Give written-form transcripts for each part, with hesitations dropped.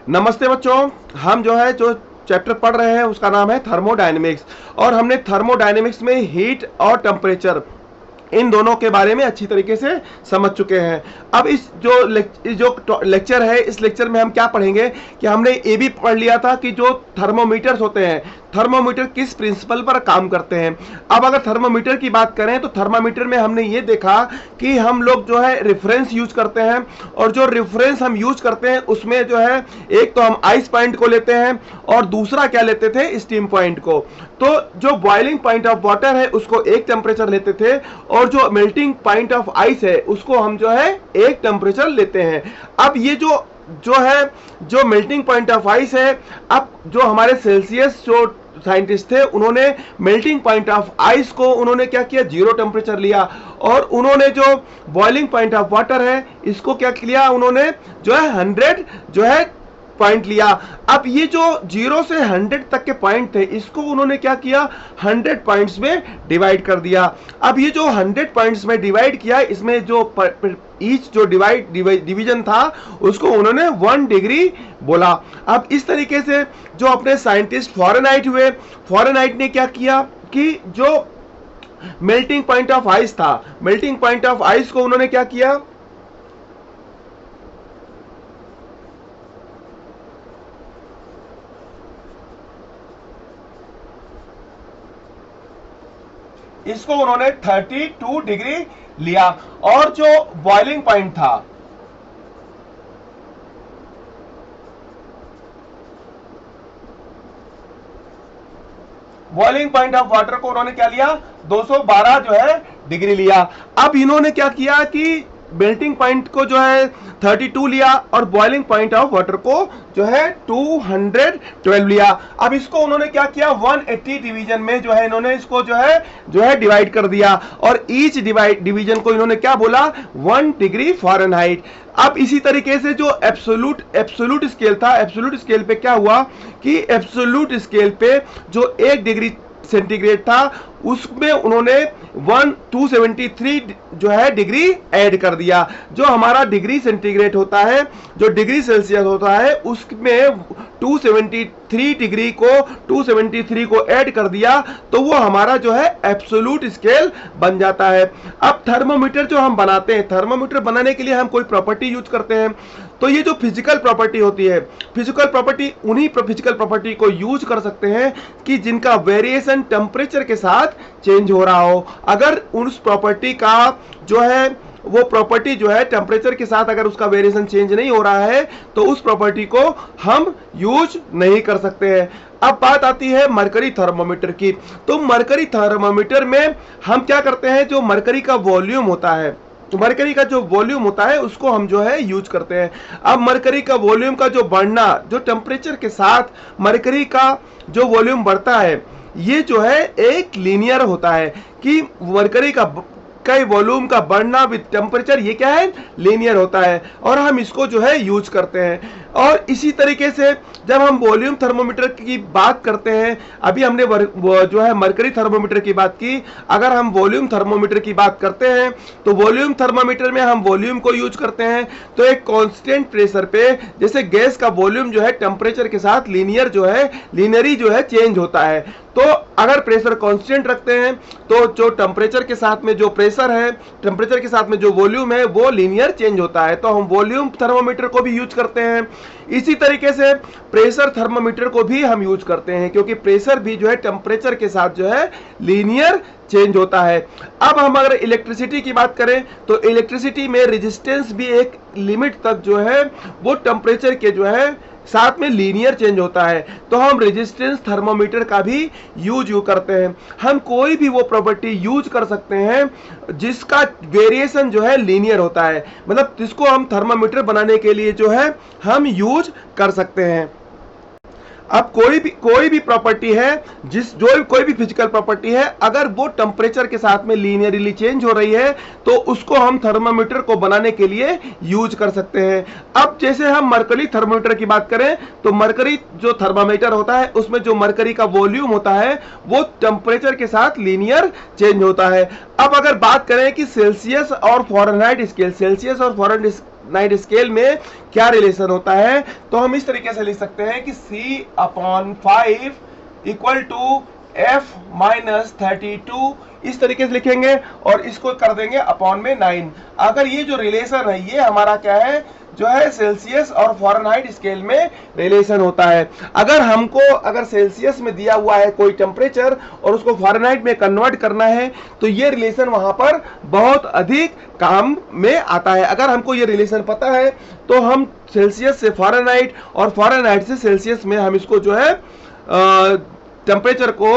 नमस्ते बच्चों। हम जो चैप्टर पढ़ रहे हैं उसका नाम है थर्मोडायनेमिक्स, और हमने थर्मोडायनेमिक्स में हीट और टेम्परेचर इन दोनों के बारे में अच्छी तरीके से समझ चुके हैं। अब इस जो लेक्चर है, इस लेक्चर में हम क्या पढ़ेंगे कि हमने ये भी पढ़ लिया था कि जो थर्मोमीटर्स होते हैं, थर्मोमीटर किस प्रिंसिपल पर काम करते हैं। अब अगर थर्मोमीटर की बात करें तो थर्मामीटर में हमने ये देखा कि हम लोग जो है रेफरेंस यूज करते हैं, और जो रेफरेंस हम यूज करते हैं उसमें जो है एक तो हम आइस पॉइंट को लेते हैं और दूसरा क्या लेते थे, स्टीम पॉइंट को। तो जो बॉइलिंग पॉइंट ऑफ वाटर है उसको एक टेम्परेचर लेते थे, और जो मेल्टिंग पॉइंट ऑफ आइस है उसको हम जो है एक टेम्परेचर लेते हैं। अब ये जो मेल्टिंग पॉइंट ऑफ आइस है, अब जो हमारे सेल्सियस जो साइंटिस्ट थे उन्होंने मेल्टिंग पॉइंट ऑफ आइस को उन्होंने क्या किया, 0 टेम्परेचर लिया, और उन्होंने जो बॉइलिंग पॉइंट ऑफ वाटर है इसको क्या किया, उन्होंने जो है 100 जो है पॉइंट लिया। अब ये जो 0 से 100 तक के पॉइंट थे इसको उन्होंने क्या किया, 100 पॉइंट्स में डिवाइड कर दिया। अब ये जो 100 पॉइंट्स में डिवाइड किया, इसमें जो ईच जो डिवीजन था उसको उन्होंने 1 डिग्री बोला। अब इस तरीके से जो अपने साइंटिस्ट फॉरेनहाइट हुए, फॉरेनहाइट ने क्या किया कि जो मेल्टिंग पॉइंट ऑफ आइस था, मेल्टिंग पॉइंट ऑफ आइस को उन्होंने क्या किया, इसको उन्होंने 32 डिग्री लिया, और जो बॉइलिंग पॉइंट था, बॉइलिंग पॉइंट ऑफ वाटर को उन्होंने क्या लिया, 212 जो है डिग्री लिया। अब इन्होंने क्या किया कि मेल्टिंग पॉइंट को जो है 32 लिया और बॉइलिंग पॉइंट ऑफ वाटर को जो है 212 लिया। अब इसको उन्होंने क्या किया, 180 डिवीजन में जो है इन्होंने इसको जो है डिवाइड कर दिया, और ईच डिवीजन को इन्होंने क्या बोला, 1 डिग्री फ़ारेनहाइट। अब इसी तरीके से जो एब्सोल्यूट स्केल था, एब्सोल्यूट स्केल पे क्या हुआ कि एब्सोल्यूट स्केल पे जो 1 डिग्री सेंटीग्रेड था उसमें उन्होंने 273 जो है डिग्री ऐड कर दिया। जो हमारा डिग्री सेंटीग्रेड होता है, जो डिग्री सेल्सियस होता है, उसमें 273 को ऐड कर दिया तो वो हमारा जो है एब्सोल्यूट स्केल बन जाता है। अब थर्मोमीटर जो हम बनाते हैं, थर्मोमीटर बनाने के लिए हम कोई प्रॉपर्टी यूज करते हैं, तो ये जो फिजिकल प्रॉपर्टी होती है, फिजिकल प्रॉपर्टी उन्हीं फिजिकल प्रॉपर्टी को यूज कर सकते हैं कि जिनका वेरिएशन टेम्परेचर के साथ चेंज हो रहा हो। अगर उस प्रॉपर्टी का जो है वो प्रॉपर्टी जो है टेम्परेचर के साथ अगर उसका वेरिएशन चेंज नहीं हो रहा है तो उस प्रॉपर्टी को हम यूज नहीं कर सकते हैं। अब बात आती है मरकरी थर्मोमीटर की। तो मरकरी थर्मोमीटर में हम क्या करते हैं, जो मरकरी का वॉल्यूम होता है, तो मरकरी का जो वॉल्यूम होता है उसको हम जो है यूज करते हैं। अब मरकरी का वॉल्यूम का जो बढ़ना, जो टेम्परेचर के साथ मरकरी का जो वॉल्यूम बढ़ता है, ये जो है एक लीनियर होता है कि मरकरी का वॉल्यूम का बढ़ना विद टेम्परेचर, ये क्या है, लीनियर होता है, और हम इसको जो है यूज करते हैं। और इसी तरीके से जब हम वॉल्यूम थर्मोमीटर की बात करते हैं, अभी हमने जो है मरकरी थर्मोमीटर की बात की, अगर हम वॉल्यूम थर्मोमीटर की बात करते हैं तो वॉल्यूम थर्मोमीटर में हम वॉल्यूम को यूज करते हैं। तो एक कांस्टेंट प्रेशर पे, जैसे गैस का वॉल्यूम जो है टेम्परेचर के साथ लीनियरी जो है चेंज होता है, तो अगर प्रेशर कांस्टेंट रखते हैं तो जो टेम्परेचर के साथ में जो प्रेशर है, टेम्परेचर के साथ में जो वॉल्यूम है वो लीनियर चेंज होता है, तो हम वॉल्यूम थर्मोमीटर को भी यूज करते हैं। इसी तरीके से प्रेशर थर्मोमीटर को भी हम यूज करते हैं, क्योंकि प्रेशर भी जो है टेम्परेचर के साथ जो है लीनियर चेंज होता है। अब हम अगर इलेक्ट्रिसिटी की बात करें तो इलेक्ट्रिसिटी में रेजिस्टेंस भी एक लिमिट तक जो है वो टेम्परेचर के जो है साथ में लीनियर चेंज होता है, तो हम रेजिस्टेंस थर्मोमीटर का भी यूज करते हैं। हम कोई भी वो प्रॉपर्टी यूज कर सकते हैं जिसका वेरिएशन जो है लीनियर होता है, मतलब जिसको हम थर्मोमीटर बनाने के लिए जो है हम यूज कर सकते हैं। अब कोई भी प्रॉपर्टी है, कोई भी फिजिकल प्रॉपर्टी है, अगर वो टेम्परेचर के साथ में लीनियरली चेंज हो रही है तो उसको हम थर्मामीटर को बनाने के लिए यूज कर सकते हैं। अब जैसे हम मरकरी थर्मामीटर की बात करें तो मरकरी जो थर्मामीटर होता है उसमें जो मरकरी का वॉल्यूम होता है वो टेम्परेचर के साथ लीनियर चेंज होता है। अब अगर बात करें कि सेल्सियस और फ़ारेनहाइट स्केल, सेल्सियस और फ़ारेनहाइट स्केल में क्या रिलेशन होता है, तो हम इस तरीके से लिख सकते हैं कि C/5 इक्वल टू F-32 इस तरीके से लिखेंगे और इसको कर देंगे अपॉन में 9। अगर ये जो रिलेशन है ये हमारा क्या है, जो है सेल्सियस और फ़ारेनहाइट स्केल में रिलेशन होता है। अगर हमको अगर सेल्सियस में दिया हुआ है कोई टेम्परेचर और उसको फ़ारेनहाइट में कन्वर्ट करना है तो ये रिलेशन वहां पर बहुत अधिक काम में आता है। अगर हमको ये रिलेशन पता है तो हम सेल्सियस से फ़ारेनहाइट और फ़ारेनहाइट से सेल्सियस में हम इसको जो है टेम्परेचर को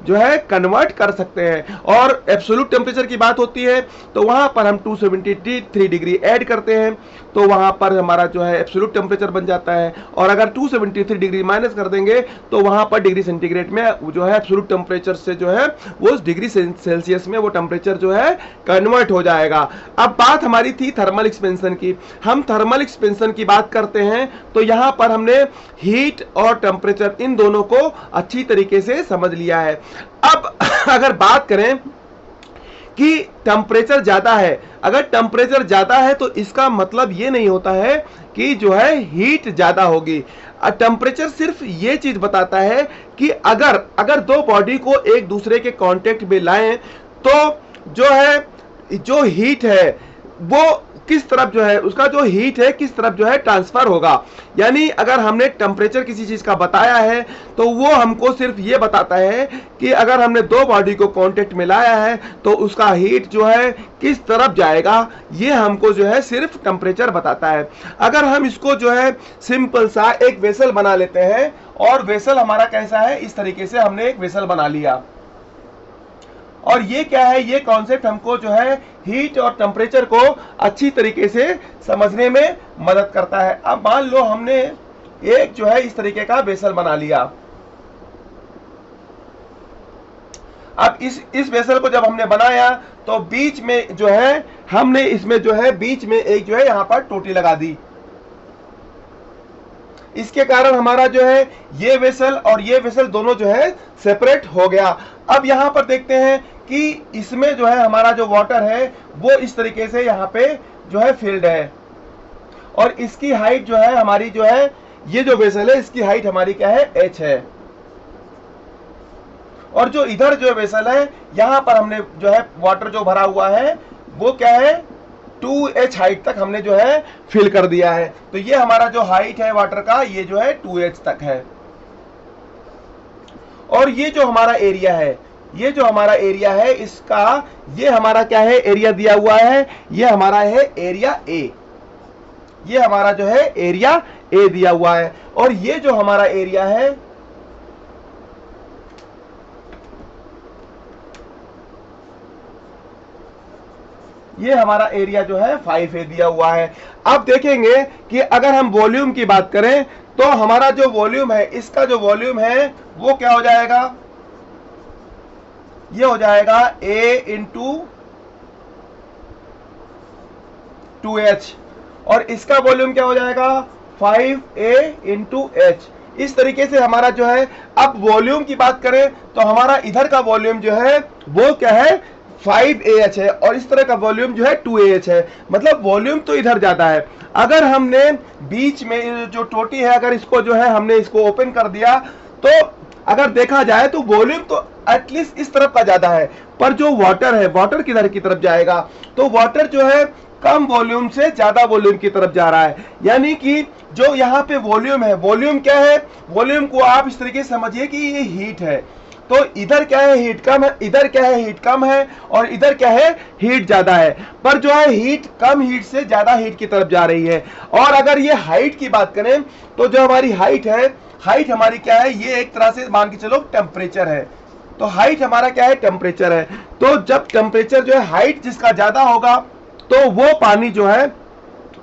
जो है कन्वर्ट कर सकते हैं। और एब्सोल्यूट टेम्परेचर की बात होती है तो वहां पर हम 273 डिग्री ऐड करते हैं तो वहां पर हमारा जो है एब्सोल्यूट टेम्परेचर बन जाता है। और अगर 273 डिग्री माइनस कर देंगे तो वहां पर डिग्री सेंटीग्रेड में जो है एब्सोल्यूट टेम्परेचर से जो है वो डिग्री सेल्सियस में वो टेम्परेचर जो है कन्वर्ट हो जाएगा। अब बात हमारी थी थर्मल एक्सपेंशन की। हम थर्मल एक्सपेंशन की बात करते हैं तो यहां पर हमने हीट और टेम्परेचर इन दोनों को अच्छी तरीके से समझ लिया है। अब अगर बात करें कि टेम्परेचर ज्यादा है, अगर टेम्परेचर ज्यादा है तो इसका मतलब ये नहीं होता है कि जो है हीट ज्यादा होगी। टेम्परेचर सिर्फ ये चीज बताता है कि अगर दो बॉडी को एक दूसरे के कांटेक्ट में लाएं तो जो है जो हीट है वो किस तरफ जो है उसका जो हीट है किस तरफ जो है ट्रांसफर होगा। यानी अगर हमने टेम्परेचर किसी चीज का बताया है तो वो हमको सिर्फ ये बताता है कि अगर हमने दो बॉडी को कांटेक्ट में लाया है तो उसका हीट जो है किस तरफ जाएगा, ये हमको जो है सिर्फ टेम्परेचर बताता है। अगर हम इसको जो है सिंपल सा एक वेसल बना लेते हैं और वेसल हमारा कैसा है, इस तरीके से हमने एक वेसल बना लिया और ये क्या है, ये कॉन्सेप्ट हमको जो है हीट और टेम्परेचर को अच्छी तरीके से समझने में मदद करता है। अब मान लो हमने एक जो है इस तरीके का वेसल बना लिया। अब इस वेसल को जब हमने बनाया तो बीच में जो है हमने इसमें जो है बीच में एक जो है यहां पर टोटी लगा दी। इसके कारण हमारा जो है ये वेसल और ये वेसल दोनों जो है सेपरेट हो गया। अब यहां पर देखते हैं कि इसमें जो है हमारा जो वाटर है वो इस तरीके से यहां पे जो है फिल्ड है और इसकी हाइट जो है हमारी जो है ये जो वेसल है इसकी हाइट हमारी क्या है, h है। और जो इधर जो वेसल है यहां पर हमने जो है वाटर जो भरा हुआ है वो क्या है 2h हाइट तक हमने जो है फिल कर दिया है। तो ये हमारा जो हाइट है वाटर का ये जो है 2h तक है। और ये जो हमारा एरिया है, ये जो हमारा एरिया है इसका ये हमारा क्या है एरिया दिया हुआ है, ये हमारा है एरिया A। ये हमारा जो है एरिया A दिया हुआ है और ये जो हमारा एरिया है ये हमारा एरिया जो है 5A दिया हुआ है। अब देखेंगे कि अगर हम वॉल्यूम की बात करें तो हमारा जो वॉल्यूम है इसका जो वॉल्यूम है वो क्या हो जाएगा, ये हो जाएगा A इंटू 2H और इसका वॉल्यूम क्या हो जाएगा 5A इंटू H। इस तरीके से हमारा जो है अब वॉल्यूम की बात करें तो हमारा इधर का वॉल्यूम जो है वो क्या है 5AH है और इस तरह का वॉल्यूम जो है 2AH है। मतलब वॉल्यूम तो इधर ज्यादा है। अगर हमने बीच में जो टोटी है अगर इसको जो है हमने इसको ओपन कर दिया तो अगर देखा जाए तो वॉल्यूम तो एटलीस्ट इस तरफ का ज्यादा है, पर जो वाटर है वाटर किधर की तरफ जाएगा, तो वाटर जो है कम वॉल्यूम से ज्यादा वॉल्यूम की तरफ जा रहा है। यानी कि जो यहाँ पे वॉल्यूम है, वॉल्यूम क्या है, वॉल्यूम को आप इस तरीके से समझिए कि ये हीट है। तो इधर क्या है हीट कम है, इधर क्या है हीट कम है और इधर क्या है हीट ज्यादा है, पर जो है हीट कम हीट से ज्यादा हीट की तरफ जा रही है। और अगर ये हाइट की बात करें तो जो हमारी हाइट है, हाइट हमारी क्या है, ये एक तरह से मान के चलो टेम्परेचर है। तो हाइट हमारा क्या है टेम्परेचर है। तो जब टेम्परेचर जो है हाइट जिसका ज्यादा होगा तो वो पानी जो है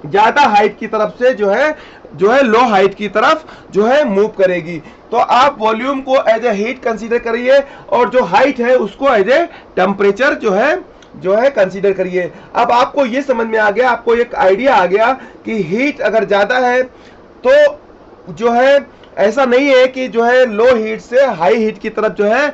ज्यादा हाइट की तरफ से जो है लो हाइट की तरफ जो है मूव करेगी। तो आप वॉल्यूम को एज ए हीट कंसीडर करिए और जो हाइट है उसको एज ए टेम्परेचर जो है कंसीडर करिए। अब आपको ये समझ में आ गया, आपको एक आइडिया आ गया कि हीट अगर ज्यादा है तो जो है ऐसा नहीं है कि जो है लो हीट से हाई हीट की तरफ जो है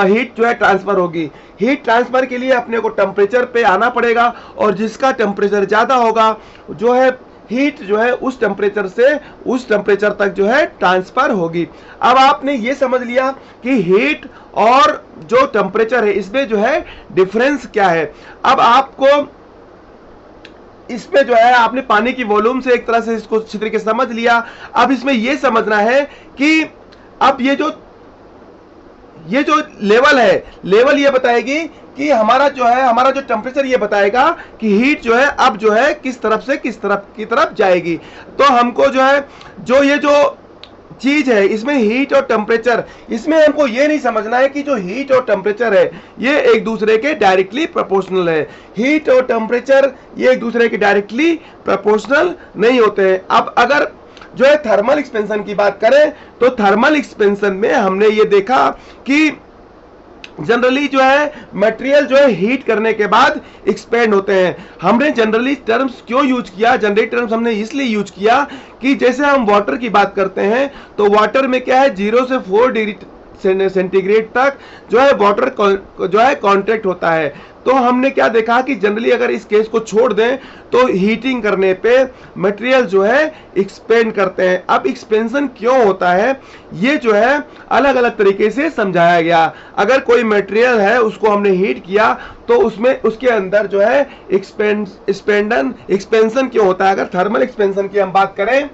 हीट जो है ट्रांसफर होगी। हीट ट्रांसफर के लिए अपने को टेम्परेचर पे आना पड़ेगा, और जिसका टेम्परेचर ज्यादा होगा जो है हीट जो है उस टेम्परेचर से उस टेम्परेचर तक जो है ट्रांसफर होगी। अब आपने ये समझ लिया कि हीट और जो टेम्परेचर है इसमें जो है डिफरेंस क्या है। अब आपको इसमें जो है आपने पानी की वॉल्यूम से एक तरह से इसको अच्छी तरीके से समझ लिया। अब इसमें यह समझना है कि अब ये जो लेवल है, लेवल ये बताएगी कि हमारा जो टेम्परेचर ये बताएगा कि हीट जो है अब जो है किस तरफ से किस तरफ की तरफ जाएगी। तो हमको जो है ये जो चीज है इसमें हीट और टेम्परेचर, इसमें हमको ये नहीं समझना है कि जो हीट और टेम्परेचर है ये एक दूसरे के डायरेक्टली प्रोपोर्शनल है। हीट और टेम्परेचर ये एक दूसरे के डायरेक्टली प्रोपोर्शनल नहीं होते हैं। अब अगर जो है थर्मल एक्सपेंशन की बात करें तो थर्मल एक्सपेंशन में हमने ये देखा कि जनरली जो है मटेरियल जो है हीट करने के बाद एक्सपेंड होते हैं। हमने जनरली टर्म्स क्यों यूज किया, जनरली टर्म्स हमने इसलिए यूज किया कि जैसे हम वाटर की बात करते हैं तो वाटर में क्या है 0 से 4 डिग्री सेंटीग्रेड तक जो है वाटर जो है कॉन्ट्रैक्ट होता है। तो हमने क्या देखा कि जनरली अगर इस केस को छोड़ दें तो हीटिंग करने पे मटेरियल जो है एक्सपेंड करते हैं। अब एक्सपेंशन क्यों होता है ये जो है अलग अलग तरीके से समझाया गया। अगर कोई मटेरियल है उसको हमने हीट किया तो उसमें उसके अंदर जो है एक्सपेंशन क्यों होता है। अगर थर्मल एक्सपेंशन की हम बात करें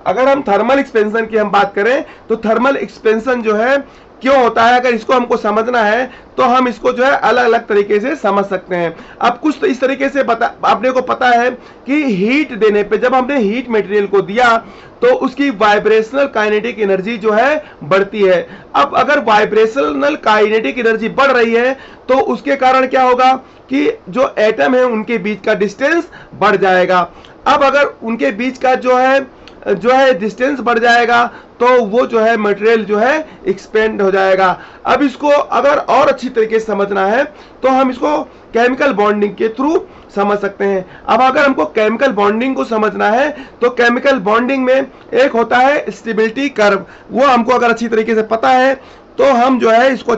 अगर हम थर्मल एक्सपेंशन की हम बात करें तो थर्मल एक्सपेंशन जो है क्यों होता है, अगर इसको हमको समझना है तो हम इसको जो है अलग अलग तरीके से समझ सकते हैं। अब कुछ तो इस तरीके से आपने को पता है कि हीट देने पे जब हमने हीट मटेरियल को दिया तो उसकी वाइब्रेशनल काइनेटिक एनर्जी जो है बढ़ती है। अब अगर वाइब्रेशनल काइनेटिक एनर्जी बढ़ रही है तो उसके कारण क्या होगा कि जो एटम है उनके बीच का डिस्टेंस बढ़ जाएगा। अब अगर उनके बीच का जो है डिस्टेंस बढ़ जाएगा तो वो जो है मटेरियल जो है एक्सपेंड हो जाएगा। अब इसको अगर और अच्छी तरीके से समझना है तो हम इसको केमिकल बॉन्डिंग के थ्रू समझ सकते हैं। अब अगर हमको केमिकल बॉन्डिंग को समझना है तो केमिकल बॉन्डिंग में एक होता है स्टेबिलिटी कर्व, वो हमको अगर अच्छी तरीके से पता है तो हम जो है इसको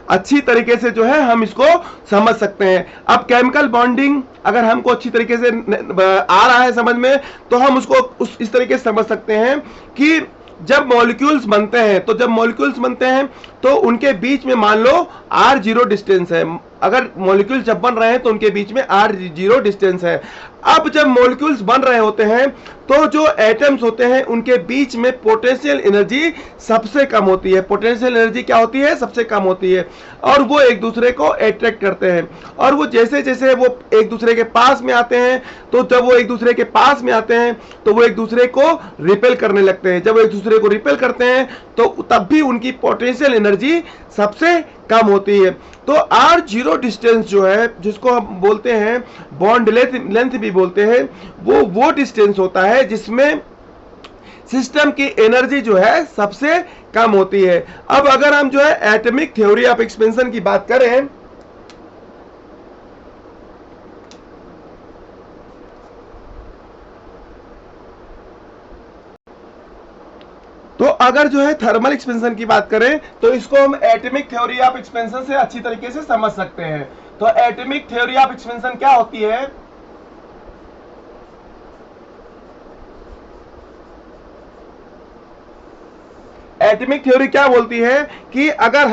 अच्छी तरीके से जो है हम इसको समझ सकते हैं। अब केमिकल बॉन्डिंग अगर हमको अच्छी तरीके से आ रहा है समझ में तो हम उसको इस तरीके से समझ सकते हैं कि जब मॉलिक्यूल्स बनते हैं तो उनके बीच में मान लो r0 डिस्टेंस है। अगर मॉलिक्यूल्स जब बन रहे हैं तो उनके बीच में r0 डिस्टेंस है। अब जब मॉलिक्यूल्स बन रहे होते हैं तो जो एटम्स होते हैं उनके बीच में पोटेंशियल एनर्जी सबसे कम होती है। पोटेंशियल एनर्जी क्या होती है, सबसे कम होती है, और वो एक दूसरे को अट्रैक्ट करते हैं। और वो जैसे जैसे वो एक दूसरे के पास में आते हैं तो जब वो एक दूसरे के पास में आते हैं तो वो एक दूसरे को रिपेल करने लगते हैं। जब वो एक दूसरे को रिपेल करते हैं तो तब भी उनकी पोटेंशियल एनर्जी सबसे कम होती है। तो r0 डिस्टेंस जो है जिसको हम बोलते हैं बॉन्ड लेंथ भी बोलते हैं, वो डिस्टेंस होता है जिसमें सिस्टम की एनर्जी जो है सबसे कम होती है। अब अगर हम जो है एटॉमिक थ्योरी ऑफ एक्सपेंशन की बात करें तो अगर जो है थर्मल एक्सपेंशन की बात करें तो इसको हम एटॉमिक थ्योरी ऑफ एक्सपेंशन से अच्छी तरीके से समझ सकते हैं। तो एटॉमिक थ्योरी ऑफ एक्सपेंशन क्या होती है, एटॉमिक थ्योरी क्या बोलती है कि अगर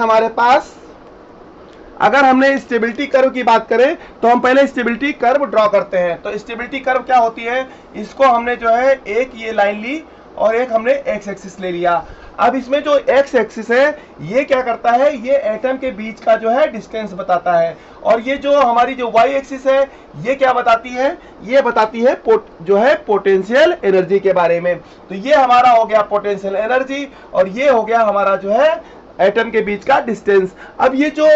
हमने स्टेबिलिटी कर्व की बात करें तो हम पहले स्टेबिलिटी कर्व ड्रॉ करते हैं। तो स्टेबिलिटी कर्व क्या होती है, इसको हमने जो है एक ये लाइन ली और एक हमने एक्स एक्सिस ले लिया। अब इसमें जो एक्स एक्सिस है ये क्या करता है, ये एटम के बीच का जो है डिस्टेंस बताता है, और ये जो हमारी जो वाई एक्सिस है ये क्या बताती है, ये बताती है जो है पोटेंशियल एनर्जी के बारे में। तो ये हमारा हो गया पोटेंशियल एनर्जी और ये हो गया हमारा जो है एटम के बीच का डिस्टेंस। अब ये जो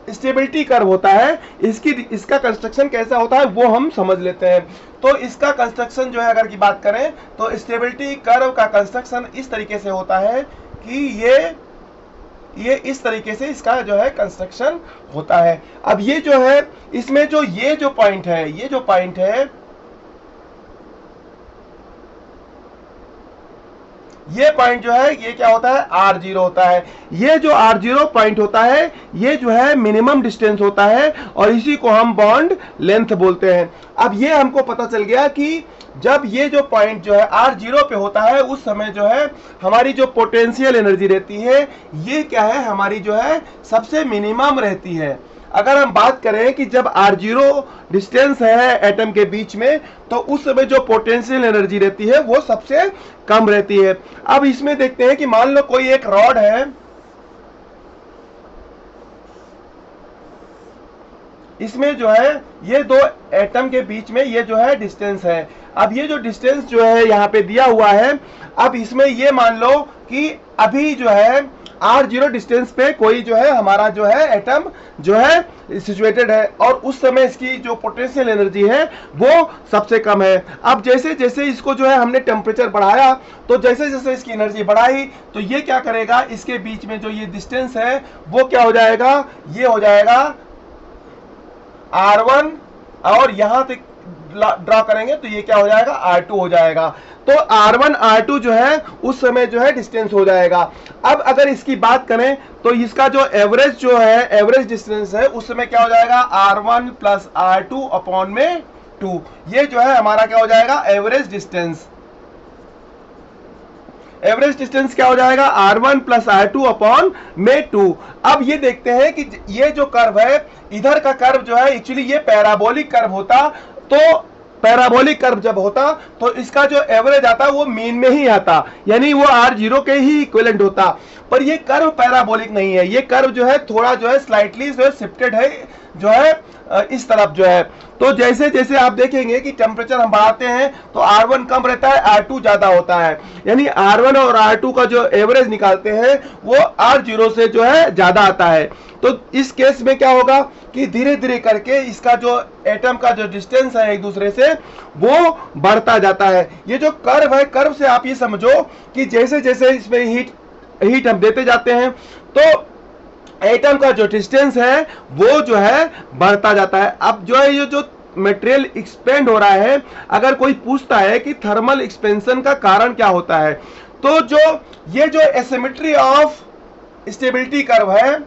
स्टेबिलिटी कर्व होता है इसका कंस्ट्रक्शन कैसा होता है वो हम समझ लेते हैं। तो इसका कंस्ट्रक्शन जो है अगर की बात करें तो स्टेबिलिटी कर्व का कंस्ट्रक्शन इस तरीके से होता है कि ये इस तरीके से इसका जो है कंस्ट्रक्शन होता है। अब ये जो है इसमें जो ये जो पॉइंट है, ये जो पॉइंट है, ये पॉइंट जो है ये क्या होता है, R0 होता है। ये जो R0 पॉइंट होता है ये जो है मिनिमम डिस्टेंस होता है और इसी को हम बॉन्ड लेंथ बोलते हैं। अब ये हमको पता चल गया कि जब ये जो पॉइंट जो है R0 पे होता है उस समय जो है हमारी जो पोटेंशियल एनर्जी रहती है ये क्या है, हमारी जो है सबसे मिनिमम रहती है। अगर हम बात करें कि जब R0 डिस्टेंस है एटम के बीच में तो उस समय जो पोटेंशियल एनर्जी रहती है वो सबसे कम रहती है। अब इसमें देखते हैं कि मान लो कोई एक रॉड है, इसमें जो है ये दो एटम के बीच में ये जो है डिस्टेंस है। अब ये जो डिस्टेंस जो है यहाँ पे दिया हुआ है, अब इसमें ये मान लो कि अभी जो है R0 डिस्टेंस पे कोई जो है हमारा जो है एटम जो है सिचुएटेड है और उस समय इसकी जो पोटेंशियल एनर्जी है वो सबसे कम है। अब जैसे जैसे इसको जो है हमने टेम्परेचर बढ़ाया तो जैसे जैसे इसकी एनर्जी बढ़ाई तो ये क्या करेगा, इसके बीच में जो ये डिस्टेंस है वो क्या हो जाएगा, ये हो जाएगा R1 और यहां तक ड्रॉ करेंगे तो ये क्या हो जाएगा, R2 हो जाएगा। तो R1 R2 जो है उस समय जो है डिस्टेंस हो जाएगा। अब अगर इसकी बात करें तो इसका जो एवरेज जो है एवरेज डिस्टेंस है उस समय क्या हो जाएगा, R1 प्लस R2 अपॉन में 2। ये जो है हमारा क्या हो जाएगा, एवरेज डिस्टेंस। एवरेज डिस्टेंस क्या हो जाएगा, R1 प्लस R2 अपॉन में 2। अब ये देखते हैं कि ये जो कर्व है इधर का कर्व जो है एक्चुअली ये पैराबोलिक कर्व होता, तो पैराबोलिक कर्व जब होता तो इसका जो एवरेज आता वो मीन में ही आता, यानी वो R0 के ही इक्विवेलेंट होता। पर ये कर्व पैराबोलिक नहीं है, ये कर्व जो है थोड़ा जो है स्लाइटली जो है शिफ्टेड है जो है इस तरफ जो है। तो जैसे जैसे आप देखेंगे कि टेम्परेचर हम बढ़ाते हैं तो R1 कम रहता है, R2 ज्यादा होता है, यानी R1 और R2 का जो एवरेज निकालते हैं वो R0 से जो है ज्यादा आता है। तो इस केस में क्या होगा कि धीरे धीरे करके इसका जो एटम का जो डिस्टेंस है एक दूसरे से वो बढ़ता जाता है। ये जो कर्व है, कर्व से आप ये समझो कि जैसे जैसे इसमें हीट हम देते जाते हैं तो एटम का जो डिस्टेंस है वो जो है बढ़ता जाता है। अब जो है ये जो मटेरियल एक्सपेंड हो रहा है, अगर कोई पूछता है कि थर्मल एक्सपेंशन का कारण क्या होता है, तो जो ये जो एसिमेट्री ऑफ स्टेबिलिटी कर्व है,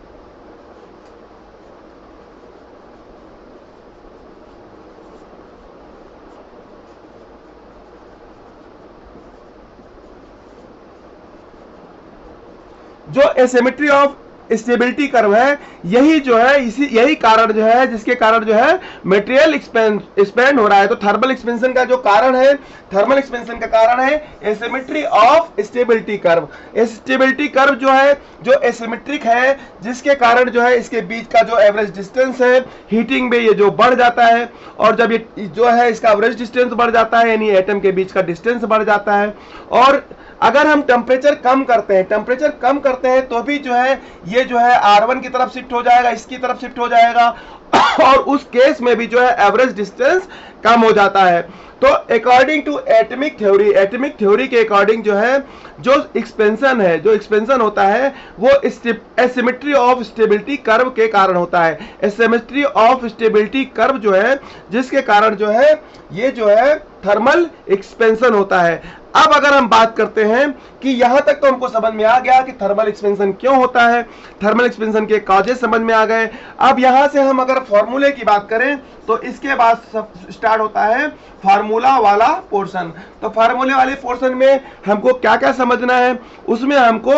जो एसिमेट्री ऑफ स्टेबिलिटी कर्व है, यही जो है यही कारण जो है जिसके कारण जो है मटेरियल एक्सपेंड हो रहा है। तो थर्मल एक्सपेंशन का जो कारण है, थर्मल एक्सपेंशन का कारण है asymmetry of stability curve. Stability curve जो है जो एसिमेट्रिक है, जिसके कारण जो है इसके बीच का जो एवरेज डिस्टेंस है हीटिंग में ये जो बढ़ जाता है, और जब ये जो है इसका एवरेज डिस्टेंस बढ़ जाता है यानी एटम के बीच का डिस्टेंस बढ़ जाता है। और अगर हम टेम्परेचर कम करते हैं तो भी जो है ये जो है R1 की तरफ शिफ्ट हो जाएगा, इसकी तरफ शिफ्ट हो जाएगा और उस केस में भी जो है एवरेज डिस्टेंस कम हो जाता है। तो अकॉर्डिंग टू एटॉमिक थ्योरी के अकॉर्डिंग जो है जो एक्सपेंशन होता है वो एसिमेट्री ऑफ स्टेबिलिटी कर्व के कारण होता है। एसिमेट्री ऑफ स्टेबिलिटी कर्व जो है जिसके कारण जो है ये जो है थर्मल एक्सपेंशन होता है। अब अगर हम बात करते हैं कि यहां तक तो हमको समझ में आ गया कि थर्मल एक्सपेंशन क्यों होता है, थर्मल एक्सपेंशन के कॉजेस समझ में आ गए। अब यहां से हम अगर फॉर्मूले की बात करें तो इसके बाद स्टार्ट होता है फार्मूला वाला पोर्शन। तो फार्मूले वाले पोर्शन में हमको क्या क्या समझना है, उसमें हमको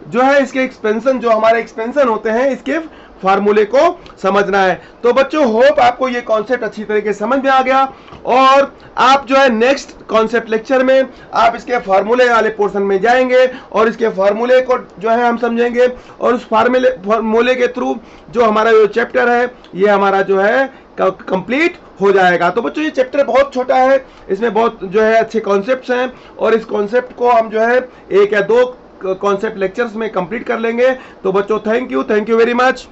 जो है इसके एक्सपेंशन, जो हमारे एक्सपेंशन होते हैं इसके फार्मूले को समझना है। तो बच्चों होप आपको ये कॉन्सेप्ट अच्छी तरीके से समझ में आ गया और आप जो है नेक्स्ट कॉन्सेप्ट लेक्चर में आप इसके फार्मूले वाले पोर्शन में जाएंगे और इसके फार्मूले को जो है हम समझेंगे और उस फार्मूले के थ्रू जो हमारा जो चैप्टर है ये हमारा जो है कंप्लीट हो जाएगा। तो बच्चों ये चैप्टर बहुत छोटा है, इसमें बहुत जो है अच्छे कॉन्सेप्ट्स हैं और इस कॉन्सेप्ट को हम जो है 1 या 2 कॉन्सेप्ट लेक्चर्स में कंप्लीट कर लेंगे। तो बच्चों थैंक यू वेरी मच।